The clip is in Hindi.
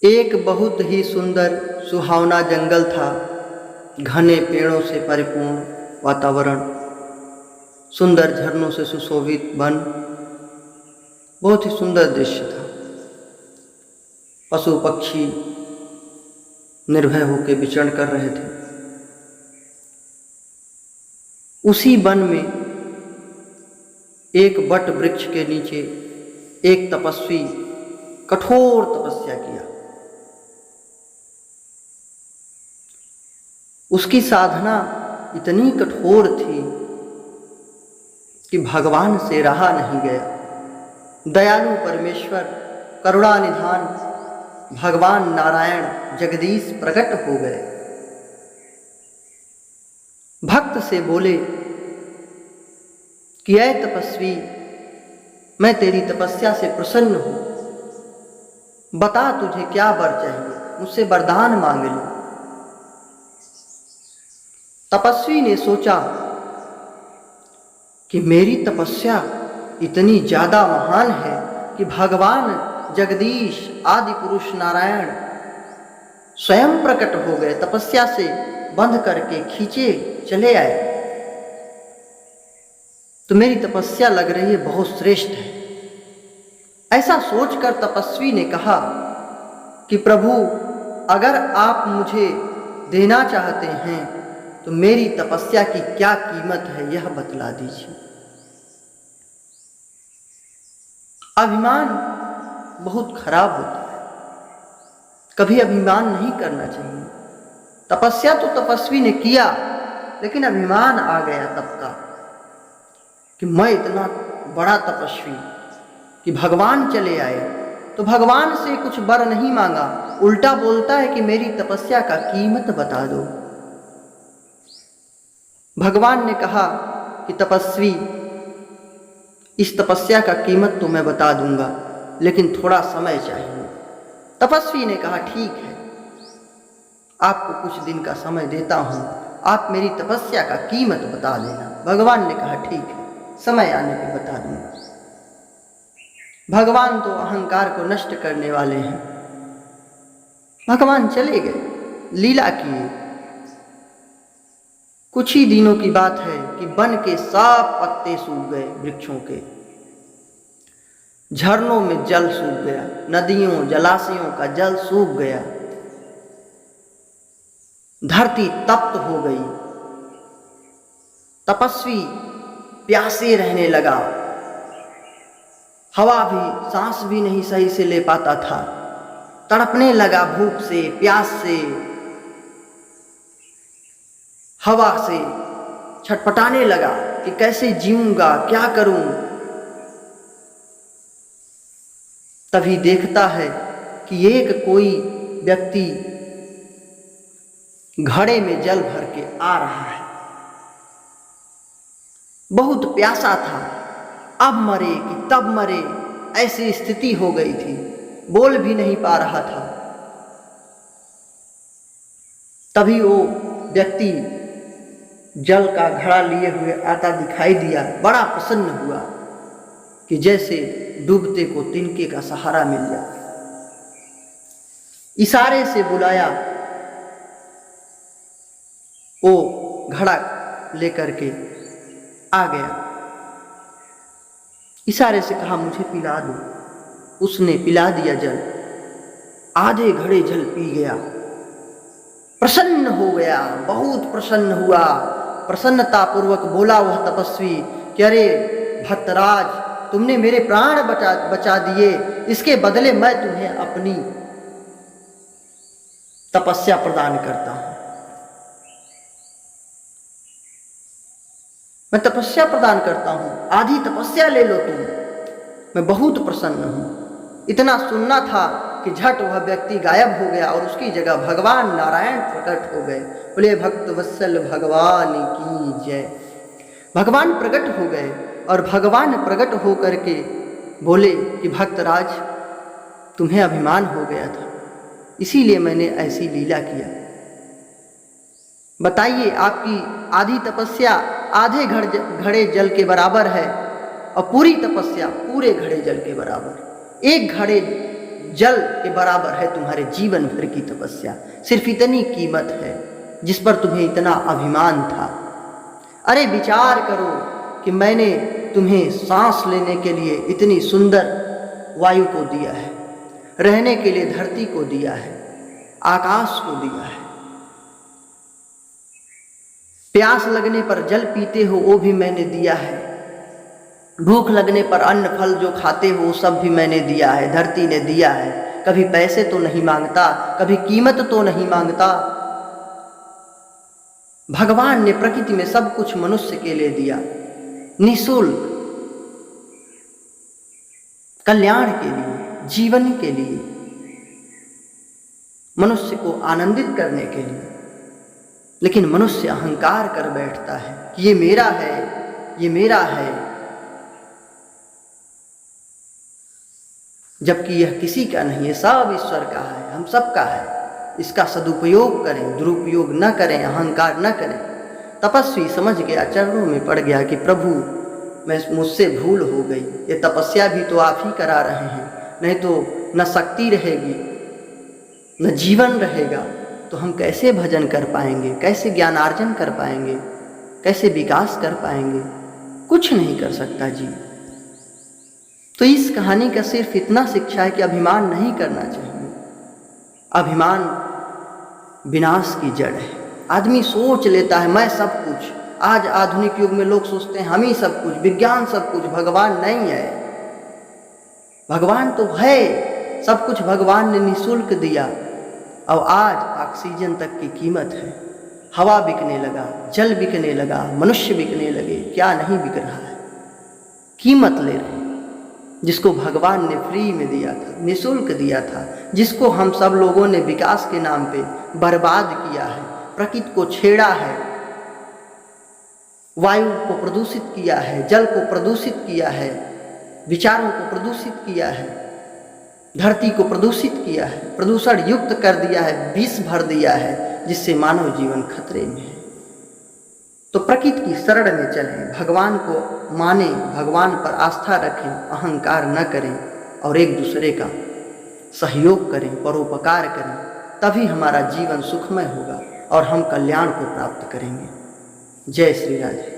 एक बहुत ही सुंदर सुहावना जंगल था। घने पेड़ों से परिपूर्ण वातावरण, सुंदर झरनों से सुशोभित वन, बहुत ही सुंदर दृश्य था। पशु पक्षी निर्भय होकर विचरण कर रहे थे। उसी वन में एक वट वृक्ष के नीचे एक तपस्वी कठोर तपस्या किया। उसकी साधना इतनी कठोर थी कि भगवान से रहा नहीं गया। दयालु परमेश्वर, करुणा निधान भगवान नारायण जगदीश प्रकट हो गए। भक्त से बोले कि ऐ तपस्वी, मैं तेरी तपस्या से प्रसन्न हूं, बता तुझे क्या वर चाहिए, मुझसे वरदान मांग लो। तपस्वी ने सोचा कि मेरी तपस्या इतनी ज्यादा महान है कि भगवान जगदीश आदि पुरुष नारायण स्वयं प्रकट हो गए, तपस्या से बंध करके खींचे चले आए। तो मेरी तपस्या लग रही है बहुत श्रेष्ठ है। ऐसा सोचकर तपस्वी ने कहा कि प्रभु, अगर आप मुझे देना चाहते हैं तो मेरी तपस्या की क्या कीमत है यह बतला दीजिए। अभिमान बहुत खराब होता है, कभी अभिमान नहीं करना चाहिए। तपस्या तो तपस्वी ने किया, लेकिन अभिमान आ गया तब का कि मैं इतना बड़ा तपस्वी कि भगवान चले आए, तो भगवान से कुछ वर नहीं मांगा, उल्टा बोलता है कि मेरी तपस्या का कीमत बता दो। भगवान ने कहा कि तपस्वी, इस तपस्या का कीमत तो मैं बता दूंगा, लेकिन थोड़ा समय चाहिए। तपस्वी ने कहा ठीक है, आपको कुछ दिन का समय देता हूं, आप मेरी तपस्या का कीमत बता देना। भगवान ने कहा ठीक है, समय आने पे बता दूंगा। भगवान तो अहंकार को नष्ट करने वाले हैं। भगवान चले गए, लीला किए। कुछ ही दिनों की बात है कि वन के सब पत्ते सूख गए, वृक्षों के, झरनों में जल सूख गया, नदियों जलाशयों का जल सूख गया, धरती तप्त हो गई। तपस्वी प्यासे रहने लगा, हवा भी, सांस भी नहीं सही से ले पाता था, तड़पने लगा भूख से, प्यास से, हवा से, छटपटाने लगा कि कैसे जीऊंगा, क्या करूं। तभी देखता है कि एक कोई व्यक्ति घड़े में जल भर के आ रहा है। बहुत प्यासा था, अब मरे कि तब मरे, ऐसी स्थिति हो गई थी, बोल भी नहीं पा रहा था। तभी वो व्यक्ति जल का घड़ा लिए हुए आता दिखाई दिया। बड़ा प्रसन्न हुआ कि जैसे डूबते को तिनके का सहारा मिल जाए। इशारे से बुलाया, वो घड़ा लेकर के आ गया। इशारे से कहा मुझे पिला दो। उसने पिला दिया जल, आधे घड़े जल पी गया। प्रसन्न हो गया, बहुत प्रसन्न हुआ। प्रसन्नता पूर्वक बोला वह तपस्वी कि अरे भक्तराज, तुमने मेरे प्राण बचा दिए, इसके बदले मैं तुम्हें अपनी तपस्या प्रदान करता हूं। मैं तपस्या प्रदान करता हूं, आधी तपस्या ले लो तुम, मैं बहुत प्रसन्न हूं। इतना सुनना था कि झट वह व्यक्ति गायब हो गया और उसकी जगह भगवान नारायण प्रकट हो गए। बोले भक्त वत्सल भगवान की जय। भगवान प्रकट हो गए और भगवान प्रकट हो करके बोले कि भक्तराज, तुम्हें अभिमान हो गया था, इसीलिए मैंने ऐसी लीला किया। बताइए, आपकी आधी तपस्या आधे घड़े जल के बराबर है और पूरी तपस्या पूरे घड़े जल के बराबर। एक घड़े जल के बराबर है तुम्हारे जीवन भर की तपस्या। सिर्फ इतनी कीमत है जिस पर तुम्हें इतना अभिमान था। अरे विचार करो कि मैंने तुम्हें सांस लेने के लिए इतनी सुंदर वायु को दिया है, रहने के लिए धरती को दिया है, आकाश को दिया है। प्यास लगने पर जल पीते हो वो भी मैंने दिया है, भूख लगने पर अन्न फल जो खाते हो वो सब भी मैंने दिया है, धरती ने दिया है। कभी पैसे तो नहीं मांगता, कभी कीमत तो नहीं मांगता। भगवान ने प्रकृति में सब कुछ मनुष्य के लिए दिया, निःशुल्क, कल्याण के लिए, जीवन के लिए, मनुष्य को आनंदित करने के लिए। लेकिन मनुष्य अहंकार कर बैठता है कि ये मेरा है, ये मेरा है, जबकि यह किसी का नहीं है, सब ईश्वर का है, हम सबका है। इसका सदुपयोग करें, दुरुपयोग न करें, अहंकार न करें। तपस्वी समझ गया, चरणों में पड़ गया कि प्रभु मुझसे भूल हो गई, ये तपस्या भी तो आप ही करा रहे हैं, नहीं तो न शक्ति रहेगी न जीवन रहेगा, तो हम कैसे भजन कर पाएंगे, कैसे ज्ञानार्जन कर पाएंगे, कैसे विकास कर पाएंगे? कुछ नहीं कर सकता जी। तो इस कहानी का सिर्फ इतना शिक्षा है कि अभिमान नहीं करना चाहिए। अभिमान विनाश की जड़ है। आदमी सोच लेता है मैं सब कुछ। आज आधुनिक युग में लोग सोचते हैं हम ही सब कुछ, विज्ञान सब कुछ, भगवान नहीं है। भगवान तो है, सब कुछ भगवान ने निःशुल्क दिया। और आज ऑक्सीजन तक की कीमत है, हवा बिकने लगा, जल बिकने लगा, मनुष्य बिकने लगे, क्या नहीं बिक रहा है, कीमत ले रहे हैं। जिसको भगवान ने फ्री में दिया था, निःशुल्क दिया था, जिसको हम सब लोगों ने विकास के नाम पे बर्बाद किया है, प्रकृति को छेड़ा है, वायु को प्रदूषित किया है, जल को प्रदूषित किया है, विचारों को प्रदूषित किया है, धरती को प्रदूषित किया है, प्रदूषण युक्त कर दिया है, विष भर दिया है, जिससे मानव जीवन खतरे में है। तो प्रकृति की शरण में चलें, भगवान को मानें, भगवान पर आस्था रखें, अहंकार न करें और एक दूसरे का सहयोग करें, परोपकार करें, तभी हमारा जीवन सुखमय होगा और हम कल्याण को प्राप्त करेंगे। जय श्री राधे।